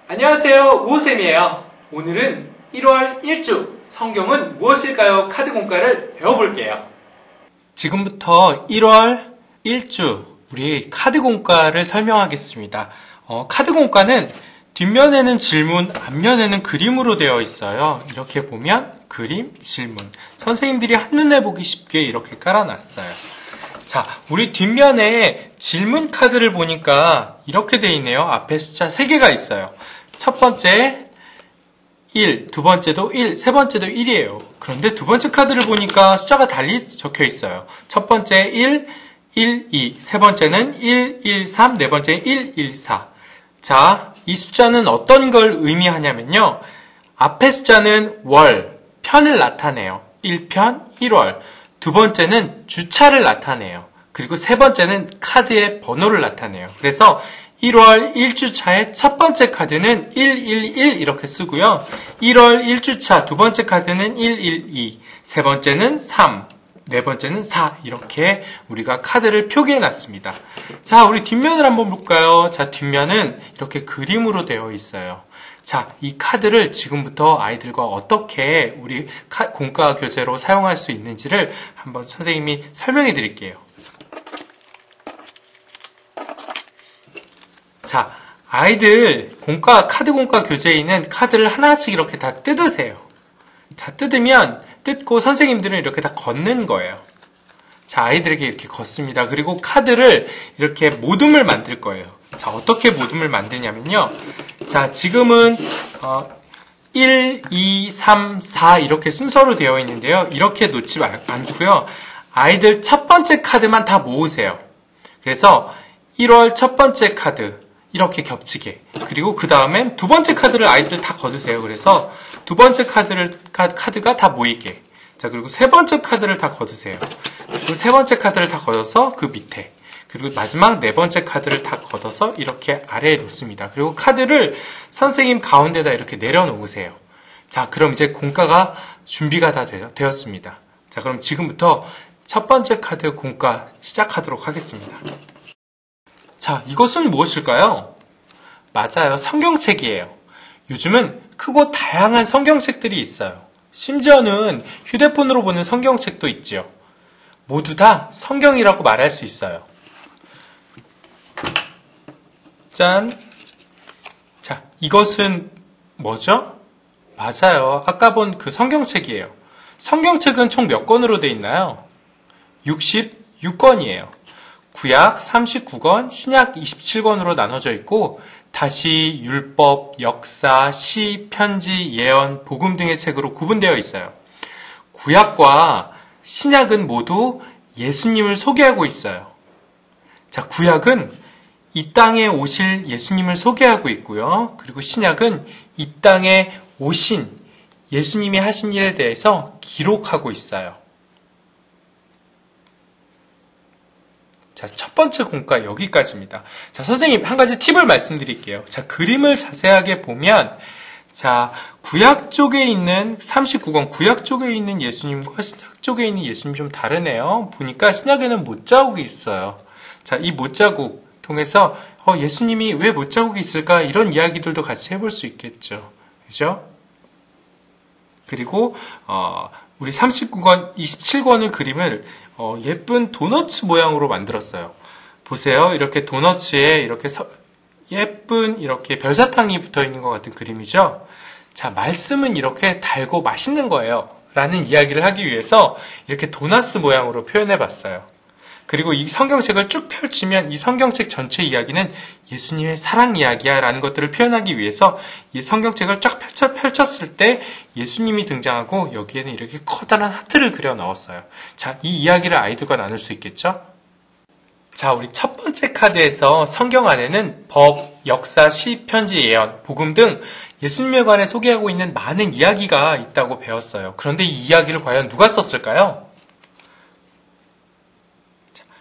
안녕하세요, 우호쌤이에요. 오늘은 1월 1주 성경은 무엇일까요? 카드 공과를 배워볼게요. 지금부터 1월 1주 우리 카드 공과를 설명하겠습니다. 카드 공과는 뒷면에는 질문, 앞면에는 그림으로 되어 있어요. 이렇게 보면 그림, 질문. 선생님들이 한눈에 보기 쉽게 이렇게 깔아놨어요. 자, 우리 뒷면에 질문 카드를 보니까 이렇게 되어 있네요. 앞에 숫자 3개가 있어요. 첫 번째 1, 두 번째도 1, 세 번째도 1이에요. 그런데 두 번째 카드를 보니까 숫자가 달리 적혀 있어요. 첫 번째 1, 1, 2, 세 번째는 1, 1, 3, 네 번째는 1, 1, 4. 자, 이 숫자는 어떤 걸 의미하냐면요. 앞에 숫자는 월, 편을 나타내요. 1편, 1월. 두 번째는 주차를 나타내요. 그리고 세 번째는 카드의 번호를 나타내요. 그래서 1월 1주차의 첫 번째 카드는 111 이렇게 쓰고요. 1월 1주차 두 번째 카드는 112, 세 번째는 3, 네 번째는 4 이렇게 우리가 카드를 표기해 놨습니다. 자, 우리 뒷면을 한번 볼까요? 자, 뒷면은 이렇게 그림으로 되어 있어요. 자, 이 카드를 지금부터 아이들과 어떻게 우리 공과 교재로 사용할 수 있는지를 한번 선생님이 설명해 드릴게요. 자, 아이들 카드 공과 교재에 있는 카드를 하나씩 이렇게 다 뜯으세요. 자, 뜯고 선생님들은 이렇게 다 걷는 거예요. 자, 아이들에게 이렇게 걷습니다. 그리고 카드를 이렇게 모둠을 만들 거예요. 자, 어떻게 모둠을 만드냐면요. 자, 지금은 1, 2, 3, 4 이렇게 순서로 되어 있는데요. 이렇게 놓지 않고요. 아이들 첫 번째 카드만 다 모으세요. 그래서 1월 첫 번째 카드 이렇게 겹치게. 그리고 그 다음엔 두 번째 카드를 아이들 다 걷으세요. 그래서 두 번째 카드가 다 모이게. 자, 그리고 세 번째 카드를 다 걷으세요. 그리고 세 번째 카드를 다 걷어서 그 밑에. 그리고 마지막 네 번째 카드를 다 걷어서 이렇게 아래에 놓습니다. 그리고 카드를 선생님 가운데다 이렇게 내려놓으세요. 자, 그럼 이제 공과가 준비가 다 되었습니다. 자, 그럼 지금부터 첫 번째 카드 공과 시작하도록 하겠습니다. 자, 이것은 무엇일까요? 맞아요. 성경책이에요. 요즘은 크고 다양한 성경책들이 있어요. 심지어는 휴대폰으로 보는 성경책도 있지요. 모두 다 성경이라고 말할 수 있어요. 짠. 자, 이것은 뭐죠? 맞아요. 아까 본 그 성경책이에요. 성경책은 총 몇 권으로 되어 있나요? 66권이에요. 구약 39권, 신약 27권으로 나눠져 있고 다시 율법, 역사, 시, 편지, 예언, 복음 등의 책으로 구분되어 있어요. 구약과 신약은 모두 예수님을 소개하고 있어요. 자, 구약은 이 땅에 오실 예수님을 소개하고 있고요. 그리고 신약은 이 땅에 오신 예수님이 하신 일에 대해서 기록하고 있어요. 자, 첫 번째 공과 여기까지입니다. 자, 선생님 한 가지 팁을 말씀드릴게요. 자, 그림을 자세하게 보면 자, 구약 쪽에 있는 39권 구약 쪽에 있는 예수님과 신약 쪽에 있는 예수님 좀 다르네요. 보니까 신약에는 못자국이 있어요. 자, 이 못자국 통해서 예수님이 왜 못자국이 있을까? 이런 이야기들도 같이 해볼 수 있겠죠. 그죠? 그리고 우리 39권, 27권의 그림을 예쁜 도너츠 모양으로 만들었어요. 보세요. 이렇게 도너츠에 이렇게 예쁜 이렇게 별사탕이 붙어 있는 것 같은 그림이죠. 자, 말씀은 이렇게 달고 맛있는 거예요. 라는 이야기를 하기 위해서 이렇게 도너츠 모양으로 표현해 봤어요. 그리고 이 성경책을 쭉 펼치면 이 성경책 전체 이야기는 예수님의 사랑 이야기야 라는 것들을 표현하기 위해서 이 성경책을 쫙 펼쳤을 때 예수님이 등장하고 여기에는 이렇게 커다란 하트를 그려 넣었어요. 자, 이 이야기를 아이들과 나눌 수 있겠죠? 자, 우리 첫 번째 카드에서 성경 안에는 법, 역사, 시, 편지, 예언, 복음 등 예수님에 관해 소개하고 있는 많은 이야기가 있다고 배웠어요. 그런데 이 이야기를 과연 누가 썼을까요?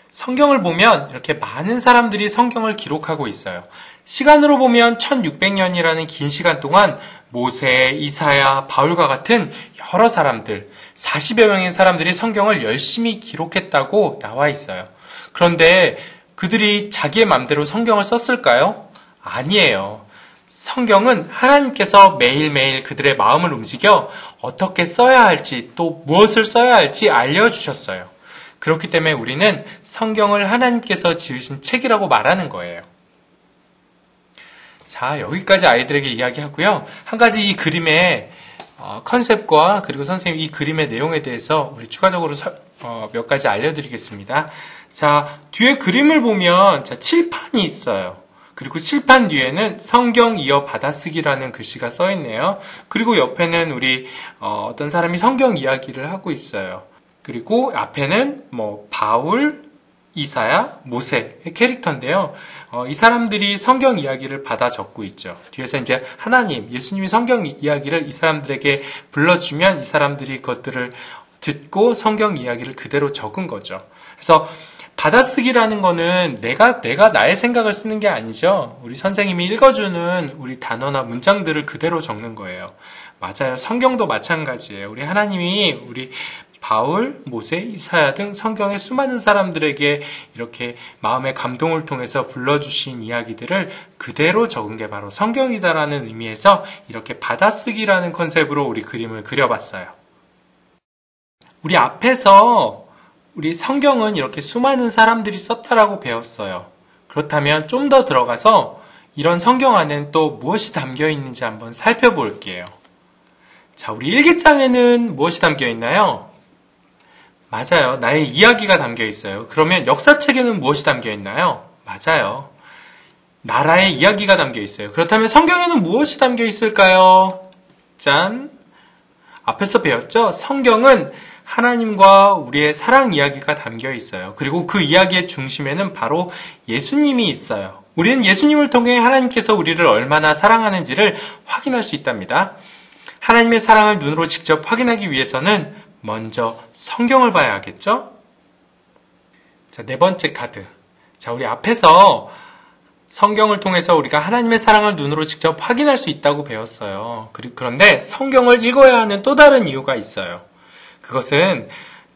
성경을 보면 이렇게 많은 사람들이 성경을 기록하고 있어요. 시간으로 보면 1600년이라는 긴 시간 동안 모세, 이사야, 바울과 같은 여러 사람들, 40여 명의 사람들이 성경을 열심히 기록했다고 나와 있어요. 그런데 그들이 자기의 맘대로 성경을 썼을까요? 아니에요. 성경은 하나님께서 매일매일 그들의 마음을 움직여 어떻게 써야 할지 또 무엇을 써야 할지 알려주셨어요. 그렇기 때문에 우리는 성경을 하나님께서 지으신 책이라고 말하는 거예요. 자, 여기까지 아이들에게 이야기하고요. 한 가지 이 그림의 컨셉과 그리고 선생님 이 그림의 내용에 대해서 우리 추가적으로 몇 가지 알려드리겠습니다. 자, 뒤에 그림을 보면 칠판이 있어요. 그리고 칠판 뒤에는 성경 이어 받아쓰기라는 글씨가 써 있네요. 그리고 옆에는 우리 어떤 사람이 성경 이야기를 하고 있어요. 그리고 앞에는 바울, 이사야, 모세의 캐릭터인데요. 이 사람들이 성경 이야기를 받아 적고 있죠. 뒤에서 이제 하나님, 예수님이 성경 이야기를 이 사람들에게 불러주면 이 사람들이 그것들을 듣고 성경 이야기를 그대로 적은 거죠. 그래서 받아쓰기라는 거는 내가 나의 생각을 쓰는 게 아니죠. 우리 선생님이 읽어주는 우리 단어나 문장들을 그대로 적는 거예요. 맞아요. 성경도 마찬가지예요. 우리 하나님이 우리 바울, 모세, 이사야 등 성경의 수많은 사람들에게 이렇게 마음의 감동을 통해서 불러주신 이야기들을 그대로 적은 게 바로 성경이다라는 의미에서 이렇게 받아쓰기라는 컨셉으로 우리 그림을 그려봤어요. 우리 앞에서 우리 성경은 이렇게 수많은 사람들이 썼다라고 배웠어요. 그렇다면 좀 더 들어가서 이런 성경 안에는 또 무엇이 담겨 있는지 한번 살펴볼게요. 자, 우리 일기장에는 무엇이 담겨 있나요? 맞아요. 나의 이야기가 담겨 있어요. 그러면 역사책에는 무엇이 담겨 있나요? 맞아요. 나라의 이야기가 담겨 있어요. 그렇다면 성경에는 무엇이 담겨 있을까요? 짠! 앞에서 배웠죠? 성경은 하나님과 우리의 사랑 이야기가 담겨 있어요. 그리고 그 이야기의 중심에는 바로 예수님이 있어요. 우리는 예수님을 통해 하나님께서 우리를 얼마나 사랑하는지를 확인할 수 있답니다. 하나님의 사랑을 눈으로 직접 확인하기 위해서는 먼저 성경을 봐야 하겠죠? 자, 네 번째 카드. 자, 우리 앞에서 성경을 통해서 우리가 하나님의 사랑을 눈으로 직접 확인할 수 있다고 배웠어요. 그런데 성경을 읽어야 하는 또 다른 이유가 있어요. 그것은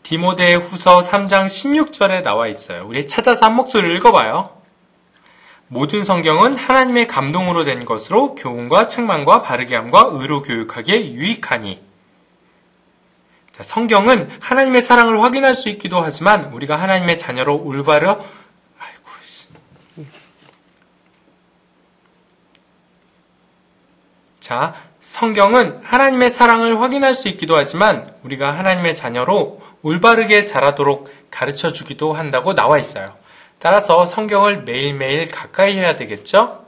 디모데 후서 3장 16절에 나와 있어요. 우리 찾아서 한 목소리를 읽어봐요. 모든 성경은 하나님의 감동으로 된 것으로 교훈과 책망과 바르게 함과 의로 교육하기에 유익하니. 자, 성경은 하나님의 사랑을 확인할 수 있기도 하지만 우리가 하나님의 자녀로 올바르 자, 성경은 하나님의 사랑을 확인할 수 있기도 하지만 우리가 하나님의 자녀로 올바르게 자라도록 가르쳐 주기도 한다고 나와 있어요. 따라서 성경을 매일매일 가까이 해야 되겠죠?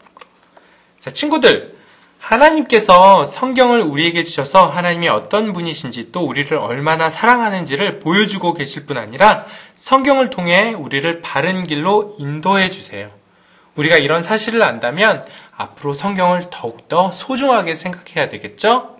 자, 친구들, 하나님께서 성경을 우리에게 주셔서 하나님이 어떤 분이신지 또 우리를 얼마나 사랑하는지를 보여주고 계실 뿐 아니라 성경을 통해 우리를 바른 길로 인도해 주세요. 우리가 이런 사실을 안다면 앞으로 성경을 더욱더 소중하게 생각해야 되겠죠?